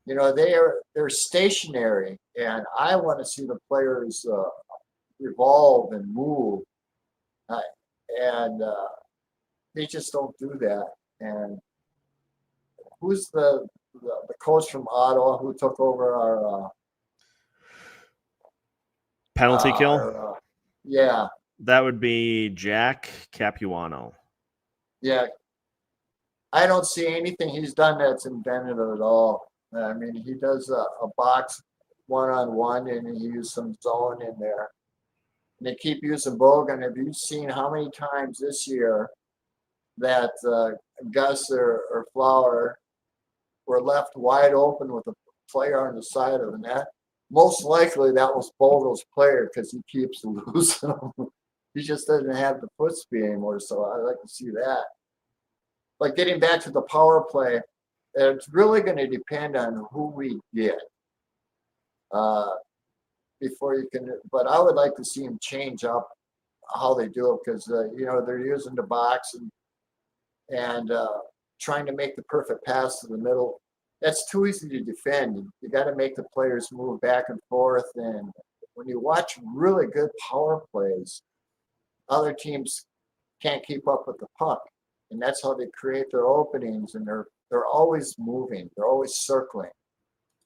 You know, they're stationary, and I want to see the players evolve and move, and they just don't do that. And who's the coach from Ottawa who took over our penalty kill? Yeah, that would be Jack Capuano. Yeah, I don't see anything he's done that's inventive at all. I mean, he does a box one-on-one, and he uses some zone in there. And they keep using Bogan. Have you seen how many times this year that Gus or Flower were left wide open with a player on the side of the net? Most likely that was Bogel's player because he keeps losing them. He just doesn't have the foot speed anymore, so I'd like to see that. But getting back to the power play, it's really going to depend on who we get before you can. But I would like to see them change up how they do it because you know, they're using the box and trying to make the perfect pass to the middle. That's too easy to defend. You got to make the players move back and forth. And when you watch really good power plays, other teams can't keep up with the puck, and that's how they create their openings. And they're always moving, they're always circling,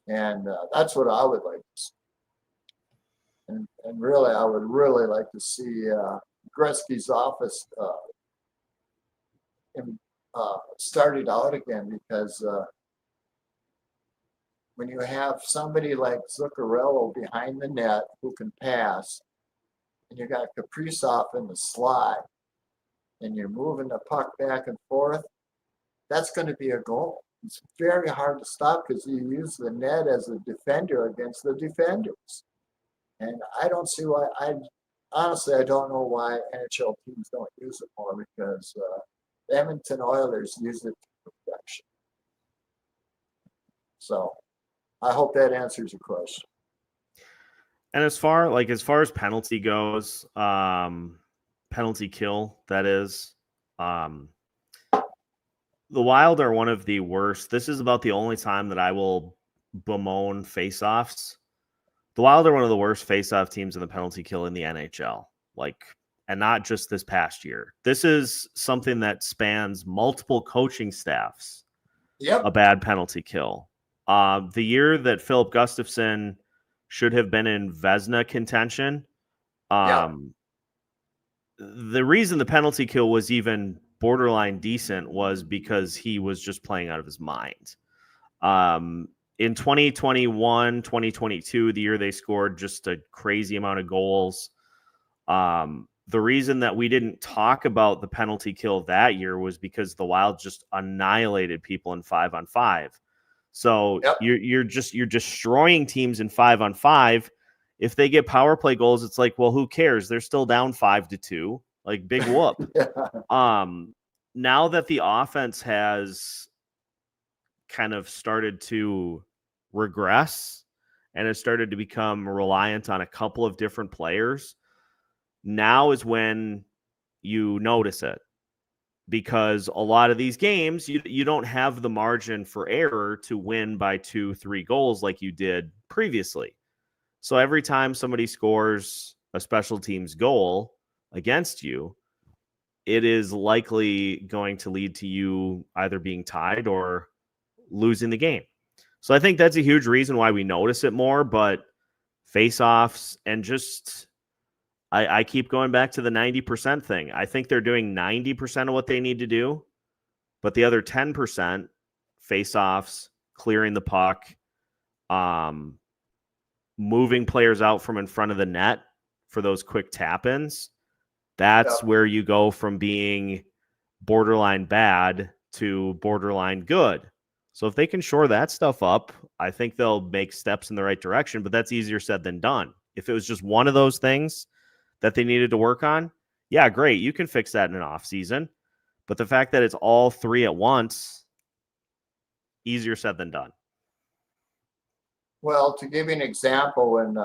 and that's what I would like to see. And really, I would really like to see Gretzky's office started out again because when you have somebody like Zuccarello behind the net who can pass, and you got Kaprizov in the slot, and you're moving the puck back and forth, that's going to be a goal. It's very hard to stop because you use the net as a defender against the defenders. And I don't see why. Honestly, I don't know why NHL teams don't use it more because the Edmonton Oilers use it to perfection. So I hope that answers your question. And as far as penalty goes, penalty kill, that is, the Wild are one of the worst. This is about the only time that I will bemoan faceoffs. The Wild are one of the worst faceoff teams in the penalty kill in the NHL. And not just this past year. This is something that spans multiple coaching staffs. Yep. A bad penalty kill. The year that Philip Gustafson should have been in Vezina contention. The reason the penalty kill was even borderline decent was because he was just playing out of his mind. In 2021, 2022, the year they scored just a crazy amount of goals. The reason that we didn't talk about the penalty kill that year was because the Wild just annihilated people in 5-on-5. So yep. You're destroying teams in 5-on-5. If they get power play goals, it's like, well, who cares? They're still down 5-2. Like, big whoop. Yeah. Now that the offense has kind of started to regress and has started to become reliant on a couple of different players, now is when you notice it. Because a lot of these games, you don't have the margin for error to win by 2-3 goals like you did previously. So every time somebody scores a special teams goal against you, it is likely going to lead to you either being tied or losing the game. So I think that's a huge reason why we notice it more, but face-offs and just I keep going back to the 90% thing. I think they're doing 90% of what they need to do, but the other 10%, face-offs, clearing the puck, moving players out from in front of the net for those quick tap-ins, that's where you go from being borderline bad to borderline good. So if they can shore that stuff up, I think they'll make steps in the right direction, but that's easier said than done. If it was just one of those things that they needed to work on, yeah, great. You can fix that in an off season. But the fact that it's all three at once, easier said than done. Well, to give you an example, when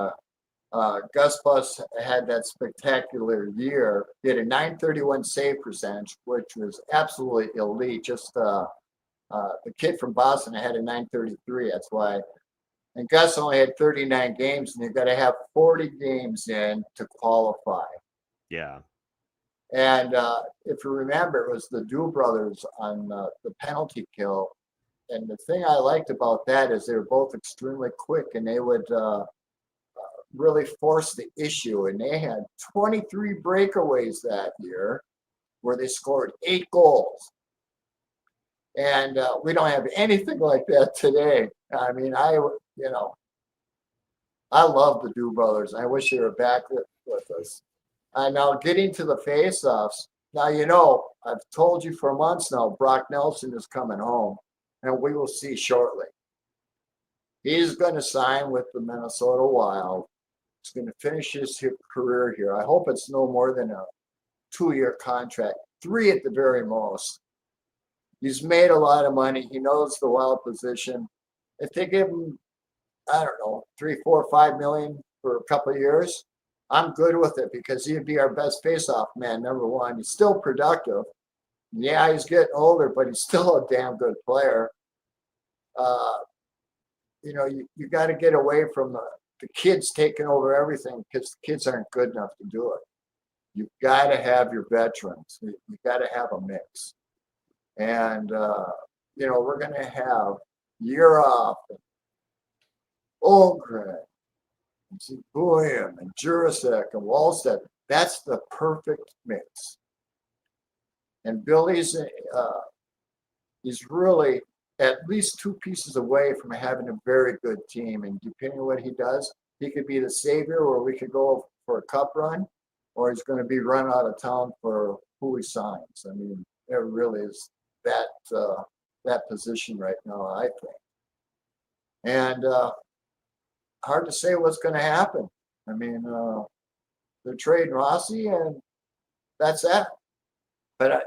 Gus Bus had that spectacular year, he had a 931 save percentage, which was absolutely elite. Just the kid from Boston had a 933. That's why. And Gus only had 39 games, and you've got to have 40 games in to qualify. Yeah. And if you remember, it was the Dew brothers on the penalty kill. And the thing I liked about that is they were both extremely quick, and they would really force the issue. And they had 23 breakaways that year where they scored 8 goals. And we don't have anything like that today. I mean, I love the Dew brothers. I wish they were back with us. And now getting to the face-offs. Now, I've told you for months now, Brock Nelson is coming home, and we will see shortly. He's going to sign with the Minnesota Wild. He's going to finish his career here. I hope it's no more than a 2-year contract, 3 at the very most. He's made a lot of money. He knows the Wild position. If they give him, I don't know, 3, 4, 5 million for a couple of years, I'm good with it because he'd be our best face-off man, number one. He's still productive. Yeah, he's getting older, but he's still a damn good player. You got to get away from the kids taking over everything because the kids aren't good enough to do it. You've got to have your veterans. You've got to have a mix. And, we're going to have year off and Olgren and Zibuim and Jurasek and Wallstead. That's the perfect mix. And Billy's he's really at least 2 pieces away from having a very good team. And depending on what he does, he could be the savior, or we could go for a cup run, or he's going to be run out of town for who he signs. I mean, it really is that position right now, I think. And hard to say what's going to happen. I mean, they're trading Rossy, and that's that. But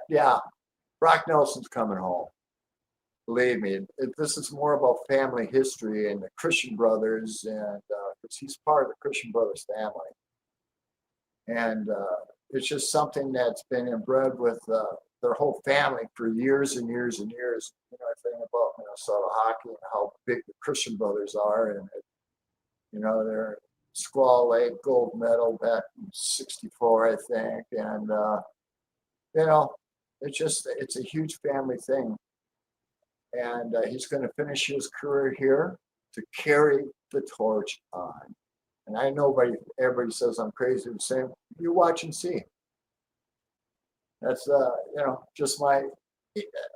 Brock Nelson's coming home. Believe me, this is more about family history and the Christian brothers, and because he's part of the Christian brothers family. And it's just something that's been inbred with their whole family for years and years and years. I think about Minnesota hockey and how big the Christian brothers are, and they're Squaw Lake gold medal back in '64, I think, and it's a huge family thing. And he's going to finish his career here to carry the torch on. And I know everybody says I'm crazy for saying, you watch and see. That's just my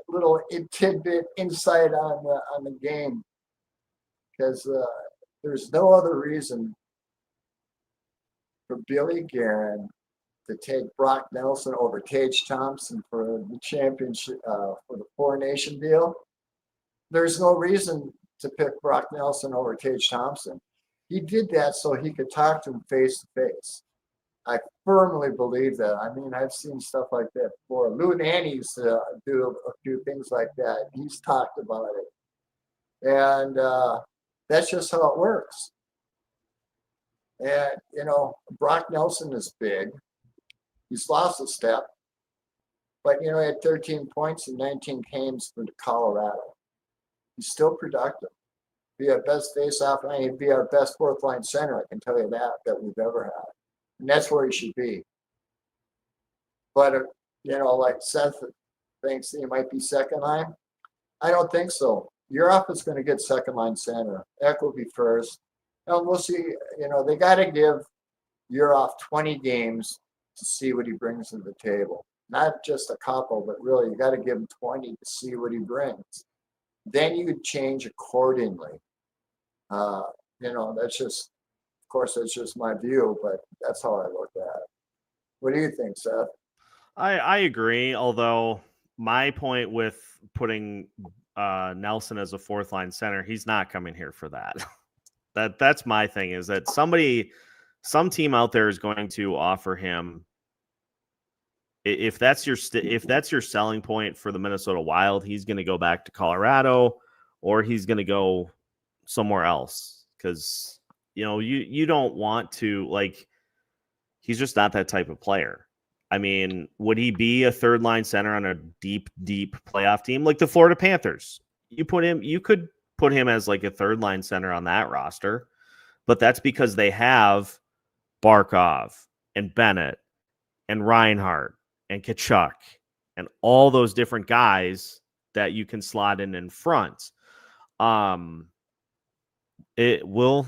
little tidbit insight on the game, because there's no other reason for Billy Guerin to take Brock Nelson over Tage Thompson for the championship for the 4-nation deal. There's no reason to pick Brock Nelson over Tage Thompson. He did that so he could talk to him face to face. I firmly believe that. I mean, I've seen stuff like that before. Lou Nanny used to do a few things like that. He's talked about it. And that's just how it works. And, Brock Nelson is big. He's lost a step. But, he had 13 points in 19 games for Colorado. He's still productive. Be our best face-off, and he'd be our best fourth-line center. I can tell you that we've ever had, and that's where he should be. But like Seth thinks he might be second line. I don't think so. Europe is going to get second line center. Eck will be first. And we'll see. They got to give Europe 20 games to see what he brings to the table. Not just a couple, but really, you got to give him 20 to see what he brings. Then you change accordingly. That's just, of course, that's just my view, but that's how I look at it. What do you think, Seth? I agree, although my point with putting Nelson as a fourth line center, he's not coming here for that. That's my thing, is that some team out there is going to offer him. If that's your selling point for the Minnesota Wild, he's going to go back to Colorado, or he's going to go somewhere else, because you don't want to, like, he's just not that type of player. I mean, would he be a third line center on a deep playoff team like the Florida Panthers? You could put him as like a third line center on that roster, but that's because they have Barkov and Bennett and Reinhart and Kachuk and all those different guys that you can slot in front. We'll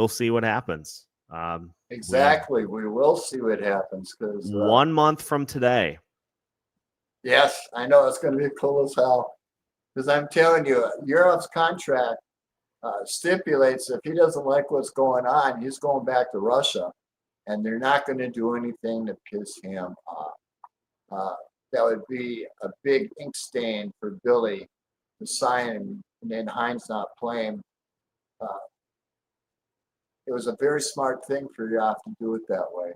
see what happens. Exactly. We will see what happens, because 1 month from today. Yes, I know it's going to be cool as hell, because I'm telling you, Europe's contract stipulates if he doesn't like what's going on, he's going back to Russia, and they're not going to do anything to piss him off. That would be a big ink stain for Billy to sign him, and then Hines not playing. It was a very smart thing for Yoff to do it that way.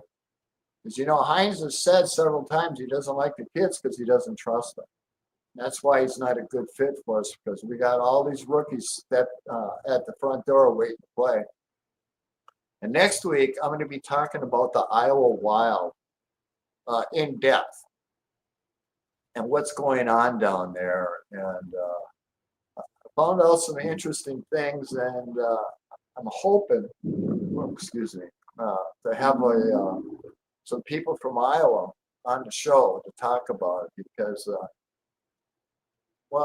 Because, Hines has said several times he doesn't like the kids because he doesn't trust them. That's why he's not a good fit for us, because we got all these rookies that at the front door waiting to play. And next week, I'm going to be talking about the Iowa Wild in depth and what's going on down there. And I found out some interesting things, and I'm hoping, to have some people from Iowa on the show to talk about it, because,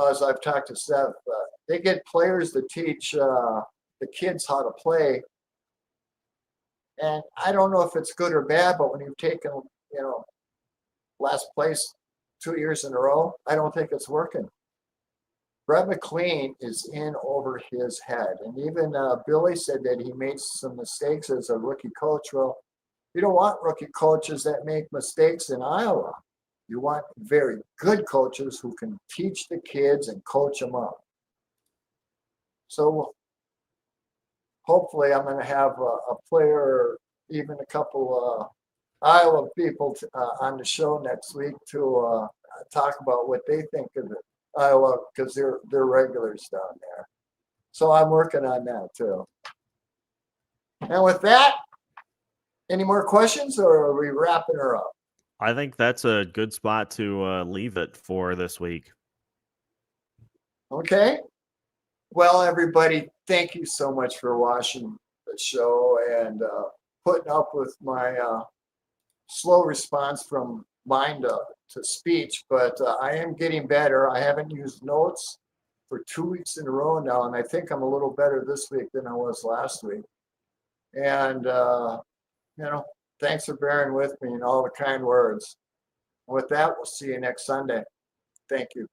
as I've talked to Seth, they get players to teach the kids how to play. And I don't know if it's good or bad, but when you've taken, last place 2 years in a row, I don't think it's working. Brett McLean is in over his head. And even Billy said that he made some mistakes as a rookie coach. Well, you don't want rookie coaches that make mistakes in Iowa. You want very good coaches who can teach the kids and coach them up. So hopefully I'm going to have a player, even a couple Iowa people on the show next week to talk about what they think of it. Iowa, because they're regulars down there. So I'm working on that too. And with that, any more questions, or are we wrapping her up? I think that's a good spot to leave it for this week. Okay. Well, everybody, thank you so much for watching the show and putting up with my slow response from mind to speech, but I am getting better. I haven't used notes for 2 weeks in a row now, and I think I'm a little better this week than I was last week. And, thanks for bearing with me and all the kind words. With that, we'll see you next Sunday. Thank you.